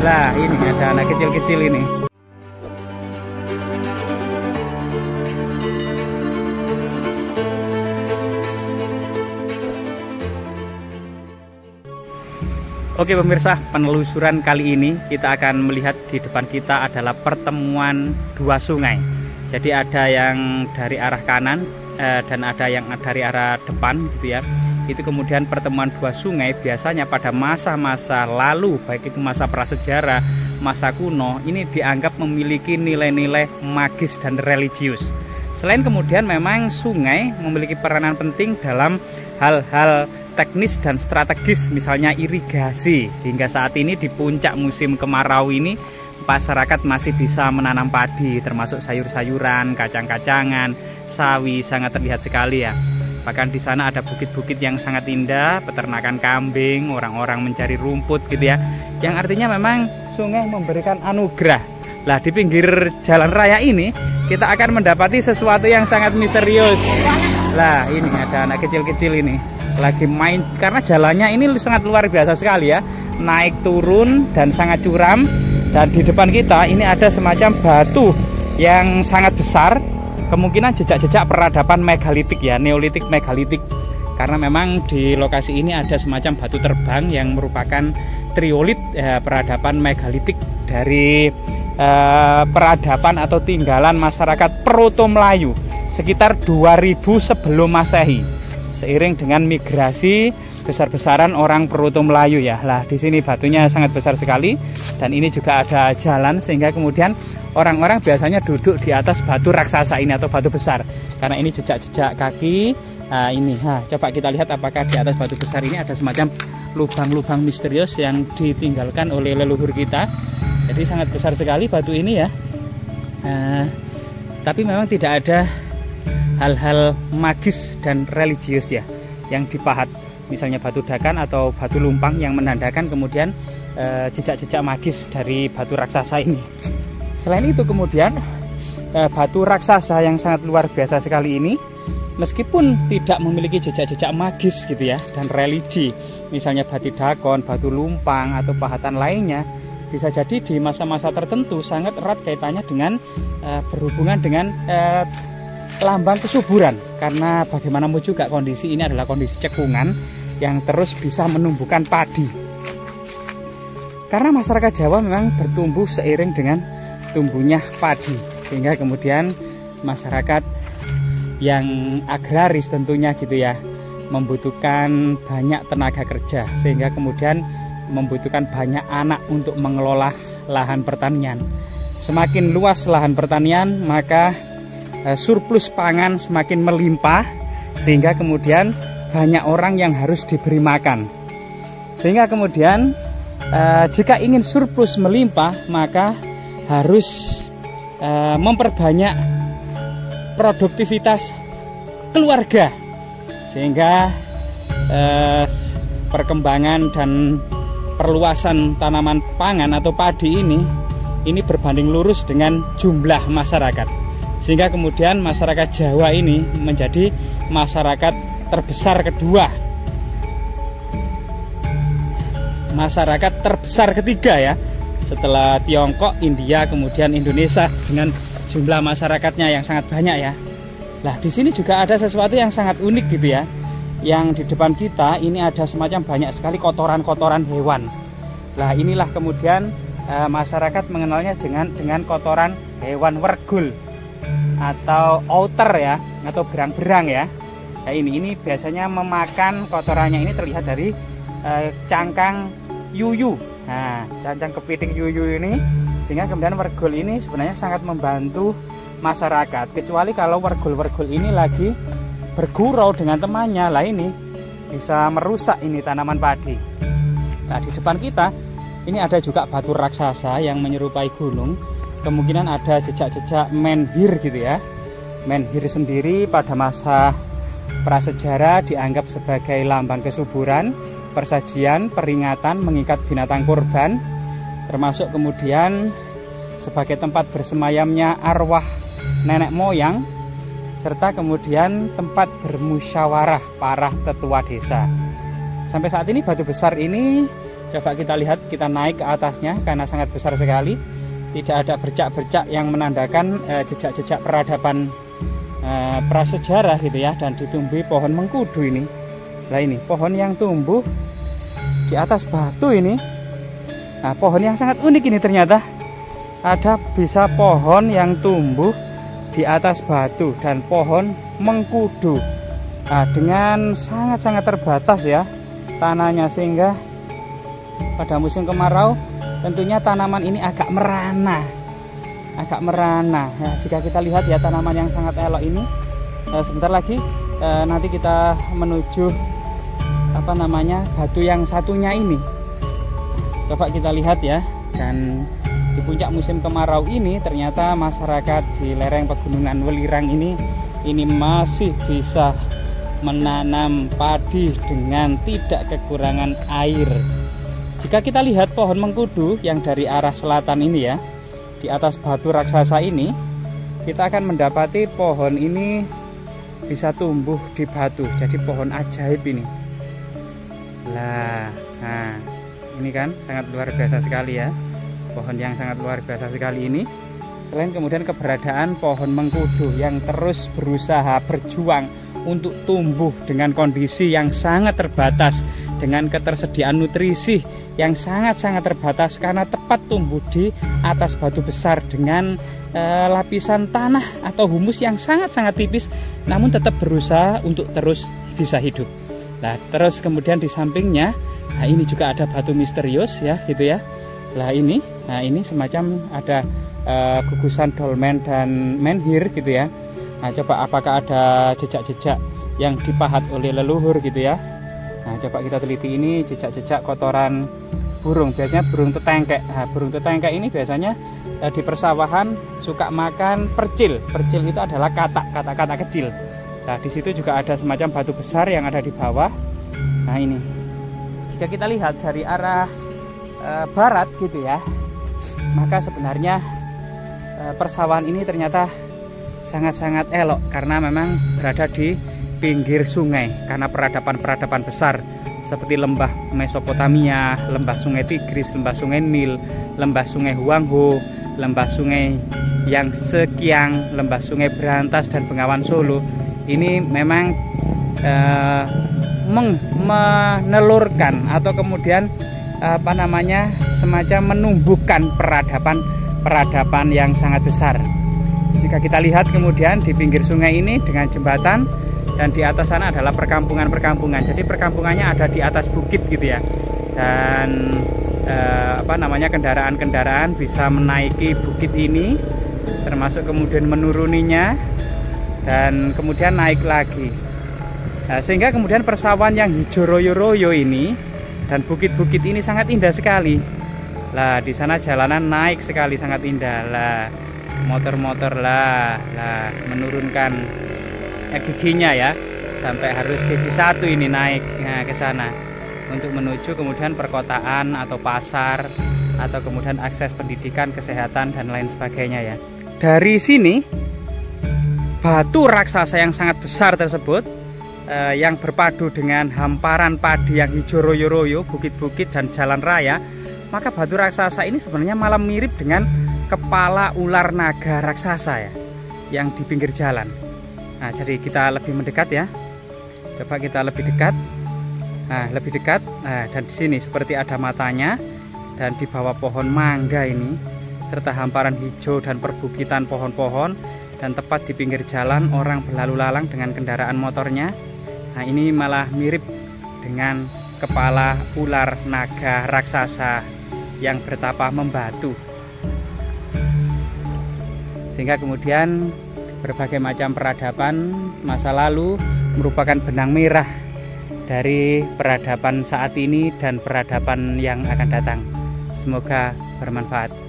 Lah ini ada anak kecil-kecil ini. Oke pemirsa, penelusuran kali ini kita akan melihat di depan kita adalah pertemuan dua sungai. Jadi ada yang dari arah kanan dan ada yang dari arah depan gitu ya. Itu kemudian pertemuan dua sungai biasanya pada masa-masa lalu, baik itu masa prasejarah, masa kuno, ini dianggap memiliki nilai-nilai magis dan religius. Selain kemudian memang sungai memiliki peranan penting dalam hal-hal teknis dan strategis, misalnya irigasi. Hingga saat ini di puncak musim kemarau ini masyarakat masih bisa menanam padi, termasuk sayur-sayuran, kacang-kacangan, sawi, sangat terlihat sekali ya. Bahkan di sana ada bukit-bukit yang sangat indah, peternakan kambing, orang-orang mencari rumput gitu ya. Yang artinya memang sungai memberikan anugerah. Lah di pinggir jalan raya ini kita akan mendapati sesuatu yang sangat misterius. Lah ini ada anak kecil-kecil ini lagi main, karena jalannya ini sangat luar biasa sekali ya, naik turun dan sangat curam. Dan di depan kita ini ada semacam batu yang sangat besar, kemungkinan jejak-jejak peradaban megalitik ya, neolitik megalitik, karena memang di lokasi ini ada semacam batu terbang yang merupakan triolit peradaban megalitik dari peradaban atau tinggalan masyarakat Proto Melayu sekitar 2000 sebelum Masehi. Seiring dengan migrasi besar-besaran orang Proto Melayu ya. Lah di sini batunya sangat besar sekali dan ini juga ada jalan, sehingga kemudian orang-orang biasanya duduk di atas batu raksasa ini atau batu besar. Karena ini jejak-jejak kaki. Coba kita lihat apakah di atas batu besar ini ada semacam lubang-lubang misterius yang ditinggalkan oleh leluhur kita. Jadi sangat besar sekali batu ini ya. Tapi memang tidak ada hal-hal magis dan religius ya yang dipahat, misalnya batu dakan atau batu lumpang yang menandakan kemudian jejak-jejak magis dari batu raksasa ini. Selain itu kemudian batu raksasa yang sangat luar biasa sekali ini, meskipun tidak memiliki jejak-jejak magis gitu ya dan religi, misalnya batu dakon, batu lumpang atau pahatan lainnya, bisa jadi di masa-masa tertentu sangat erat kaitannya dengan berhubungan dengan lambang kesuburan, karena bagaimanapun juga kondisi ini adalah kondisi cekungan yang terus bisa menumbuhkan padi. Karena masyarakat Jawa memang bertumbuh seiring dengan tumbuhnya padi, sehingga kemudian masyarakat yang agraris tentunya gitu ya, membutuhkan banyak tenaga kerja, sehingga kemudian membutuhkan banyak anak untuk mengelola lahan pertanian. Semakin luas lahan pertanian, maka surplus pangan semakin melimpah, sehingga kemudian banyak orang yang harus diberi makan. Sehingga kemudian jika ingin surplus melimpah, maka harus memperbanyak produktivitas keluarga, sehingga perkembangan dan perluasan tanaman pangan atau padi ini berbanding lurus dengan jumlah masyarakat. Sehingga kemudian masyarakat Jawa ini menjadi masyarakat terbesar kedua, masyarakat terbesar ketiga ya, setelah Tiongkok, India, kemudian Indonesia dengan jumlah masyarakatnya yang sangat banyak ya. Nah di sini juga ada sesuatu yang sangat unik gitu ya, yang di depan kita ini ada semacam banyak sekali kotoran-kotoran hewan. Nah inilah kemudian masyarakat mengenalnya dengan kotoran hewan wergul atau outer ya, atau berang-berang ya. Nah ini biasanya memakan kotorannya, ini terlihat dari cangkang yuyu. Nah cangkang kepiting yuyu ini, sehingga kemudian wergul ini sebenarnya sangat membantu masyarakat, kecuali kalau wergul-wergul ini lagi bergurau dengan temannya, lah ini bisa merusak ini tanaman padi. Nah di depan kita ini ada juga batu raksasa yang menyerupai gunung. Kemungkinan ada jejak-jejak menhir gitu ya. Menhir sendiri pada masa prasejarah dianggap sebagai lambang kesuburan, persajian, peringatan, mengikat binatang kurban, termasuk kemudian sebagai tempat bersemayamnya arwah nenek moyang, serta kemudian tempat bermusyawarah para tetua desa. Sampai saat ini batu besar ini Coba kita lihat, kita naik ke atasnya karena sangat besar sekali. Tidak ada bercak-bercak yang menandakan jejak-jejak peradaban prasejarah gitu ya. Dan ditumbuhi pohon mengkudu ini. Nah ini pohon yang tumbuh di atas batu ini. Nah pohon yang sangat unik ini ternyata. Ada bisa pohon yang tumbuh di atas batu dan pohon mengkudu. Nah, dengan sangat-sangat terbatas ya tanahnya, sehingga pada musim kemarau tentunya tanaman ini agak merana. Nah, jika kita lihat ya tanaman yang sangat elok ini, sebentar lagi nanti kita menuju batu yang satunya ini. Coba kita lihat ya. Dan di puncak musim kemarau ini ternyata masyarakat di lereng pegunungan Welirang ini masih bisa menanam padi dengan tidak kekurangan air. Jika kita lihat pohon mengkudu yang dari arah selatan ini ya, di atas batu raksasa ini, kita akan mendapati pohon ini bisa tumbuh di batu. Jadi pohon ajaib ini. Nah, ini kan sangat luar biasa sekali ya. Pohon yang sangat luar biasa sekali ini. Selain kemudian keberadaan pohon mengkudu yang terus berusaha berjuang untuk tumbuh dengan kondisi yang sangat terbatas, dengan ketersediaan nutrisi yang sangat-sangat terbatas karena tepat tumbuh di atas batu besar dengan lapisan tanah atau humus yang sangat-sangat tipis, namun tetap berusaha untuk terus bisa hidup. Nah, terus kemudian di sampingnya, nah ini juga ada batu misterius ya, gitu ya. Nah ini semacam ada gugusan dolmen dan menhir gitu ya. Nah coba apakah ada jejak-jejak yang dipahat oleh leluhur gitu ya. Nah coba kita teliti ini jejak-jejak kotoran burung, biasanya burung tetengkek. Nah, burung tetengkek ini biasanya di persawahan suka makan percil. Percil itu adalah kata-kata kecil. Nah di situ juga ada semacam batu besar yang ada di bawah. Nah ini jika kita lihat dari arah barat gitu ya, maka sebenarnya persawahan ini ternyata sangat-sangat elok karena memang berada di pinggir sungai, karena peradaban-peradaban besar seperti lembah Mesopotamia, lembah sungai Tigris, lembah sungai Nil, lembah sungai Huangho, lembah sungai yang Sekiang, lembah sungai Berantas dan Bengawan Solo ini memang menelurkan atau kemudian semacam menumbuhkan peradaban yang sangat besar. Jika kita lihat kemudian di pinggir sungai ini dengan jembatan, dan di atas sana adalah perkampungan-perkampungan. Jadi perkampungannya ada di atas bukit gitu ya. Dan kendaraan-kendaraan bisa menaiki bukit ini, termasuk kemudian menuruninya dan kemudian naik lagi. Nah, sehingga kemudian persawahan yang hijau royo-royo ini dan bukit-bukit ini sangat indah sekali. Lah di sana jalanan naik sekali, sangat indah. Lah motor-motor lah menurunkan giginya ya, sampai harus gigi satu ini naik ke sana untuk menuju kemudian perkotaan atau pasar atau kemudian akses pendidikan, kesehatan dan lain sebagainya ya. Dari sini batu raksasa yang sangat besar tersebut yang berpadu dengan hamparan padi yang hijau royo-royo, bukit-bukit dan jalan raya, maka batu raksasa ini sebenarnya malah mirip dengan kepala ular naga raksasa ya, yang di pinggir jalan. Nah, jadi kita lebih mendekat ya. Coba kita lebih dekat. Nah, lebih dekat. Nah, dan di sini seperti ada matanya, dan di bawah pohon mangga ini serta hamparan hijau dan perbukitan pohon-pohon, dan tepat di pinggir jalan orang berlalu lalang dengan kendaraan motornya. Nah, ini malah mirip dengan kepala ular naga raksasa yang bertapa membatu. Sehingga kemudian berbagai macam peradaban masa lalu merupakan benang merah dari peradaban saat ini dan peradaban yang akan datang. Semoga bermanfaat.